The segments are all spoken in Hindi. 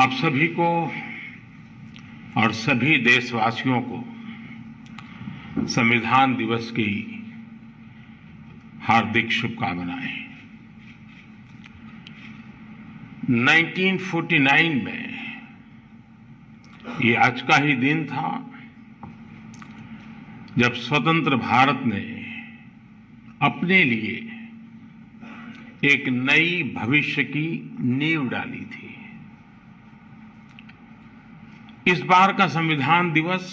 आप सभी को और सभी देशवासियों को संविधान दिवस की हार्दिक शुभकामनाएं। 1949 में ये आज का ही दिन था जब स्वतंत्र भारत ने अपने लिए एक नई भविष्य की नींव डाली थी। इस बार का संविधान दिवस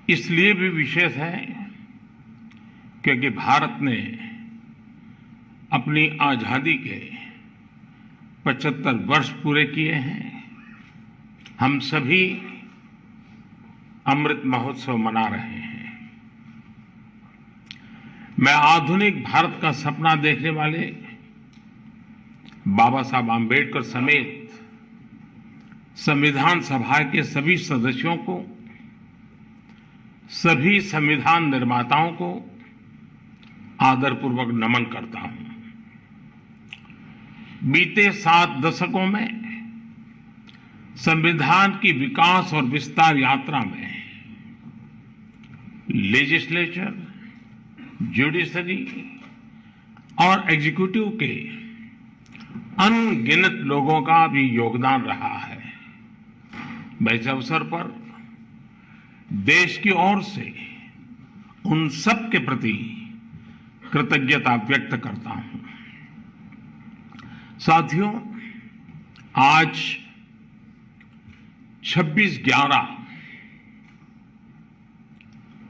इसलिए भी विशेष है क्योंकि भारत ने अपनी आजादी के 75 वर्ष पूरे किए हैं। हम सभी अमृत महोत्सव मना रहे हैं। मैं आधुनिक भारत का सपना देखने वाले बाबा साहब आम्बेडकर समेत संविधान सभा के सभी सदस्यों को, सभी संविधान निर्माताओं को आदरपूर्वक नमन करता हूं। बीते 7 दशकों में संविधान की विकास और विस्तार यात्रा में लेजिस्लेचर, जुडिशरी और एग्जीक्यूटिव के अनगिनत लोगों का भी योगदान रहा है। मैं इस अवसर पर देश की ओर से उन सब के प्रति कृतज्ञता व्यक्त करता हूं। साथियों, आज 26/11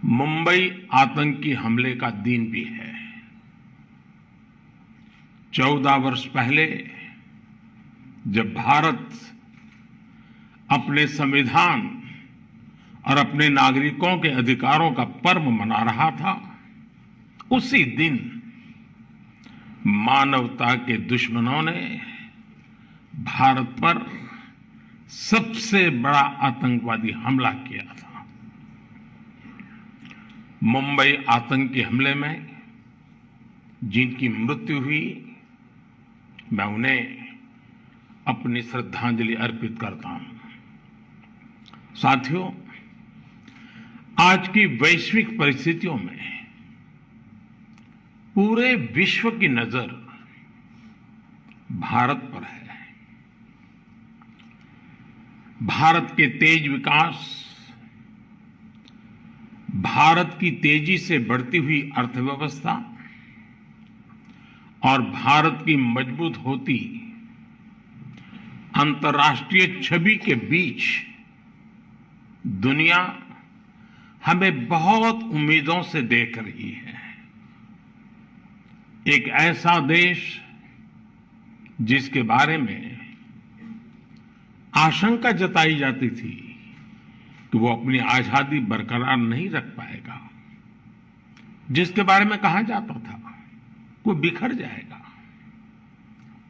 मुंबई आतंकी हमले का दिन भी है। 14 वर्ष पहले जब भारत अपने संविधान और अपने नागरिकों के अधिकारों का पर्व मना रहा था, उसी दिन मानवता के दुश्मनों ने भारत पर सबसे बड़ा आतंकवादी हमला किया था। मुंबई आतंकी हमले में जिनकी मृत्यु हुई, मैं उन्हें अपनी श्रद्धांजलि अर्पित करता हूं। साथियों, आज की वैश्विक परिस्थितियों में पूरे विश्व की नजर भारत पर है। भारत के तेज विकास, भारत की तेजी से बढ़ती हुई अर्थव्यवस्था और भारत की मजबूत होती अंतर्राष्ट्रीय छवि के बीच दुनिया हमें बहुत उम्मीदों से देख रही है। एक ऐसा देश जिसके बारे में आशंका जताई जाती थी कि वो अपनी आजादी बरकरार नहीं रख पाएगा, जिसके बारे में कहा जाता था वो बिखर जाएगा,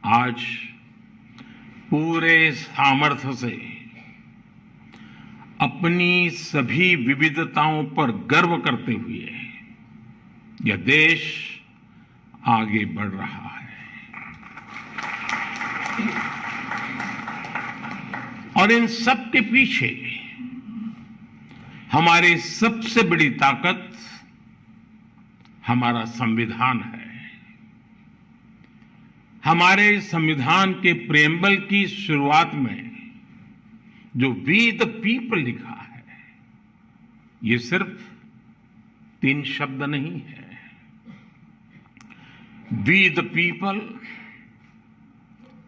आज पूरे सामर्थ्य से अपनी सभी विविधताओं पर गर्व करते हुए यह देश आगे बढ़ रहा है। और इन सब के पीछे हमारी सबसे बड़ी ताकत हमारा संविधान है। हमारे संविधान के प्रेम्बल की शुरुआत में जो वी द पीपल लिखा है, ये सिर्फ 3 शब्द नहीं है। वी द पीपल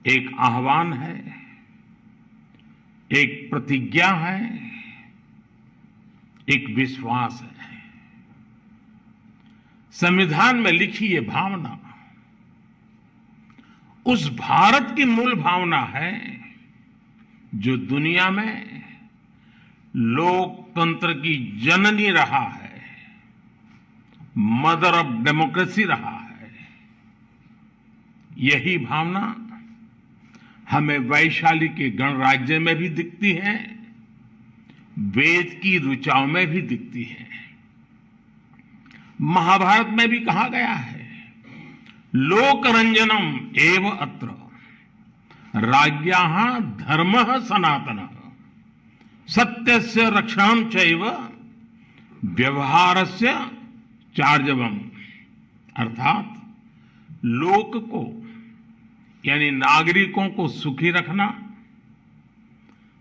एक आह्वान है, एक प्रतिज्ञा है, एक विश्वास है। संविधान में लिखी ये भावना उस भारत की मूल भावना है जो दुनिया में लोकतंत्र की जननी रहा है, मदर ऑफ डेमोक्रेसी रहा है। यही भावना हमें वैशाली के गणराज्य में भी दिखती है, वेद की ऋचाओं में भी दिखती है। महाभारत में भी कहा गया है, लोकरंजनम एव अत्र राज्ञः धर्मः सनातनः सत्यस्य रक्षां चैव व्यवहारस्य चार्जवम्। अर्थात लोक को यानी नागरिकों को सुखी रखना,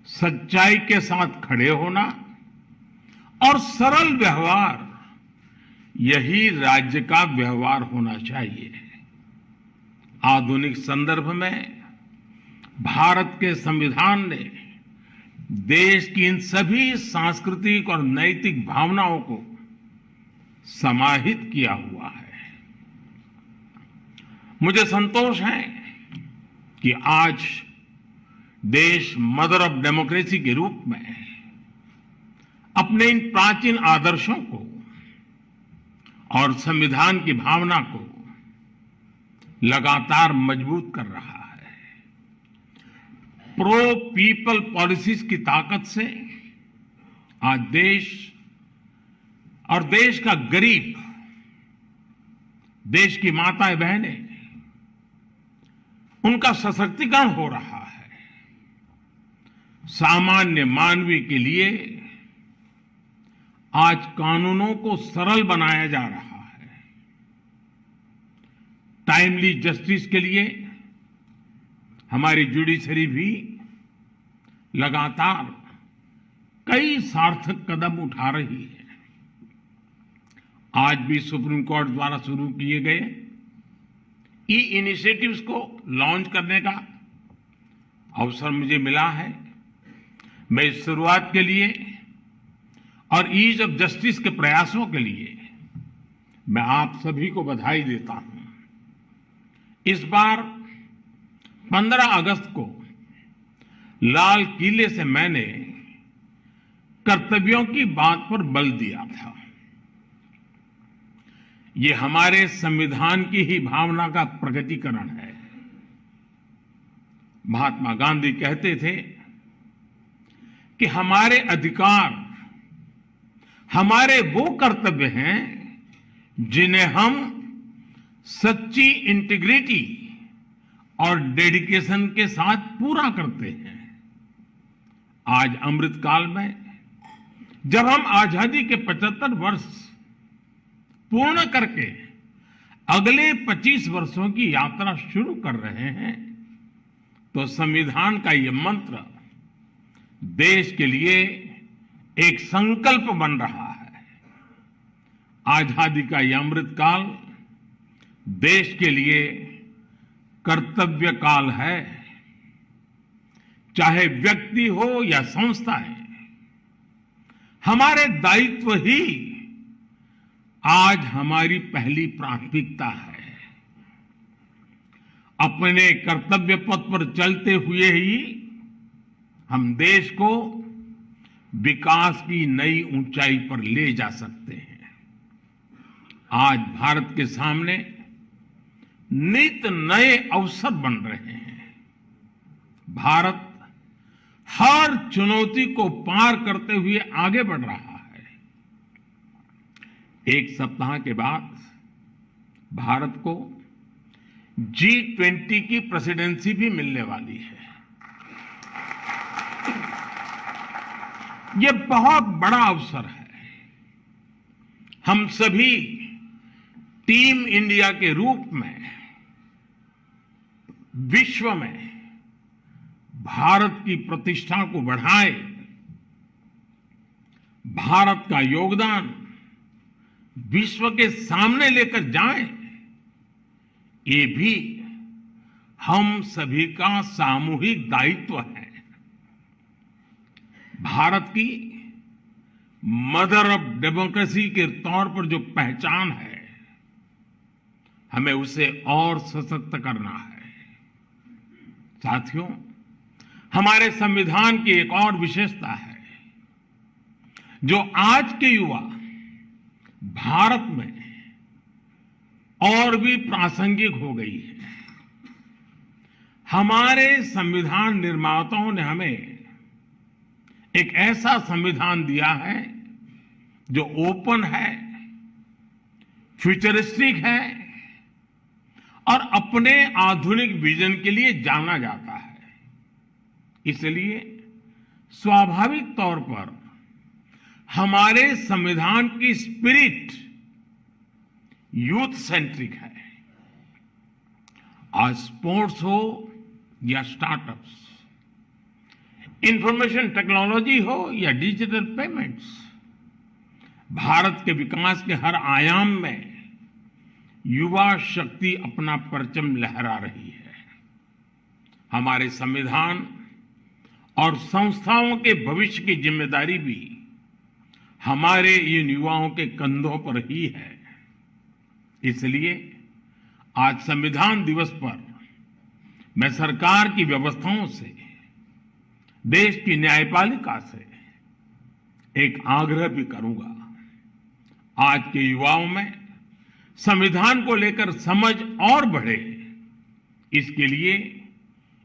सच्चाई के साथ खड़े होना और सरल व्यवहार, यही राज्य का व्यवहार होना चाहिए। आधुनिक संदर्भ में भारत के संविधान ने देश की इन सभी सांस्कृतिक और नैतिक भावनाओं को समाहित किया हुआ है। मुझे संतोष है कि आज देश मदर ऑफ डेमोक्रेसी के रूप में अपने इन प्राचीन आदर्शों को और संविधान की भावना को लगातार मजबूत कर रहा है। प्रो पीपल पॉलिसीज की ताकत से आज देश और देश का गरीब, देश की माताएं बहनें, उनका सशक्तिकरण हो रहा है। सामान्य मानवीय के लिए आज कानूनों को सरल बनाया जा रहा है। टाइमली जस्टिस के लिए हमारी जुडिशरी भी लगातार कई सार्थक कदम उठा रही है। आज भी सुप्रीम कोर्ट द्वारा शुरू किए गए ई इनिशिएटिव्स को लॉन्च करने का अवसर मुझे मिला है। मैं इस शुरुआत के लिए और ईज ऑफ जस्टिस के प्रयासों के लिए मैं आप सभी को बधाई देता हूं। इस बार 15 अगस्त को लाल किले से मैंने कर्तव्यों की बात पर बल दिया था। ये हमारे संविधान की ही भावना का प्रकटीकरण है। महात्मा गांधी कहते थे कि हमारे अधिकार हमारे वो कर्तव्य हैं जिन्हें हम सच्ची इंटीग्रिटी और डेडिकेशन के साथ पूरा करते हैं। आज अमृतकाल में जब हम आजादी के 75 वर्ष पूर्ण करके अगले 25 वर्षों की यात्रा शुरू कर रहे हैं, तो संविधान का ये मंत्र देश के लिए एक संकल्प बन रहा है। आजादी का यह अमृतकाल देश के लिए कर्तव्य काल है। चाहे व्यक्ति हो या संस्थाएं, हमारे दायित्व ही आज हमारी पहली प्राथमिकता है। अपने कर्तव्य पथ पर चलते हुए ही हम देश को विकास की नई ऊंचाई पर ले जा सकते हैं। आज भारत के सामने नित नए अवसर बन रहे हैं। भारत हर चुनौती को पार करते हुए आगे बढ़ रहा है। एक सप्ताह के बाद भारत को G20 की प्रेसिडेंसी भी मिलने वाली है। यह बहुत बड़ा अवसर है। हम सभी टीम इंडिया के रूप में विश्व में भारत की प्रतिष्ठा को बढ़ाएं, भारत का योगदान विश्व के सामने लेकर जाएं, ये भी हम सभी का सामूहिक दायित्व है। भारत की मदर ऑफ डेमोक्रेसी के तौर पर जो पहचान है, हमें उसे और सशक्त करना है। साथियों, हमारे संविधान की एक और विशेषता है जो आज के युवा भारत में और भी प्रासंगिक हो गई है। हमारे संविधान निर्माताओं ने हमें एक ऐसा संविधान दिया है जो ओपन है, फ्यूचरिस्टिक है और अपने आधुनिक विजन के लिए जाना जाता है। इसलिए स्वाभाविक तौर पर हमारे संविधान की स्पिरिट यूथ सेंट्रिक है। आज स्पोर्ट्स हो या स्टार्टअप्स, इंफॉर्मेशन टेक्नोलॉजी हो या डिजिटल पेमेंट्स, भारत के विकास के हर आयाम में युवा शक्ति अपना परचम लहरा रही है। हमारे संविधान और संस्थाओं के भविष्य की जिम्मेदारी भी हमारे इन युवाओं के कंधों पर ही है। इसलिए आज संविधान दिवस पर मैं सरकार की व्यवस्थाओं से, देश की न्यायपालिका से एक आग्रह भी करूंगा। आज के युवाओं में संविधान को लेकर समझ और बढ़े, इसके लिए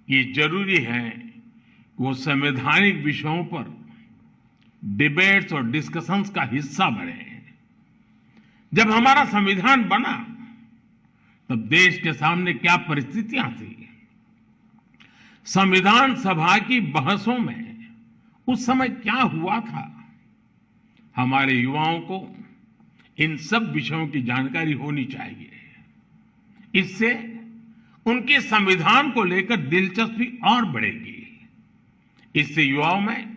ये जरूरी है कि वो संवैधानिक विषयों पर डिबेट्स और डिस्कशंस का हिस्सा बने। जब हमारा संविधान बना तब देश के सामने क्या परिस्थितियां थी, संविधान सभा की बहसों में उस समय क्या हुआ था, हमारे युवाओं को इन सब विषयों की जानकारी होनी चाहिए। इससे उनके संविधान को लेकर दिलचस्पी और बढ़ेगी। इससे युवाओं में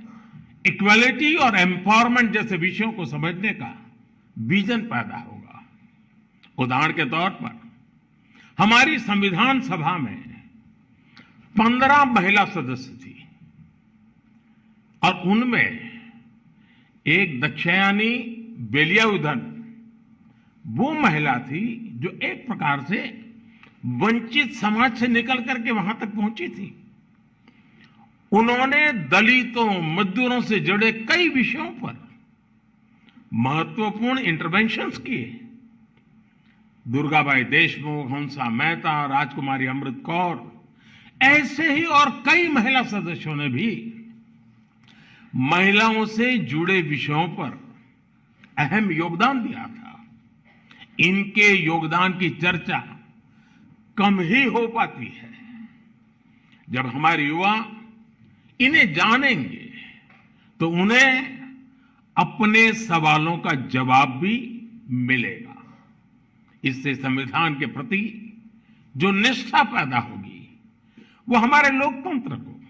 इक्वालिटी और एम्पावरमेंट जैसे विषयों को समझने का विजन पैदा होगा। उदाहरण के तौर पर हमारी संविधान सभा में 15 महिला सदस्य थी और उनमें एक दक्षयानी बेलियाउधन वो महिला थी जो एक प्रकार से वंचित समाज से निकल करके वहां तक पहुंची थी। उन्होंने दलितों, मजदूरों से जुड़े कई विषयों पर महत्वपूर्ण इंटरवेंशंस किए। दुर्गाबाई देशमुख, हंसा मेहता, राजकुमारी अमृत कौर, ऐसे ही और कई महिला सदस्यों ने भी महिलाओं से जुड़े विषयों पर अहम योगदान दिया था। इनके योगदान की चर्चा कम ही हो पाती है। जब हमारे युवा इन्हें जानेंगे तो उन्हें अपने सवालों का जवाब भी मिलेगा। इससे संविधान के प्रति जो निष्ठा पैदा होगी वो हमारे लोकतंत्र को,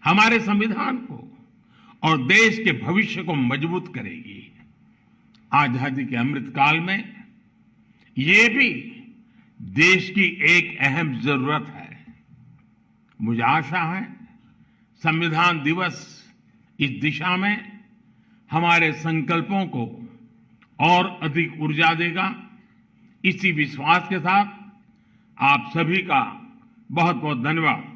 हमारे संविधान को और देश के भविष्य को मजबूत करेगी। आजादी के अमृत काल में ये भी देश की एक अहम जरूरत है। मुझे आशा है संविधान दिवस इस दिशा में हमारे संकल्पों को और अधिक ऊर्जा देगा। इसी विश्वास के साथ आप सभी का बहुत बहुत धन्यवाद।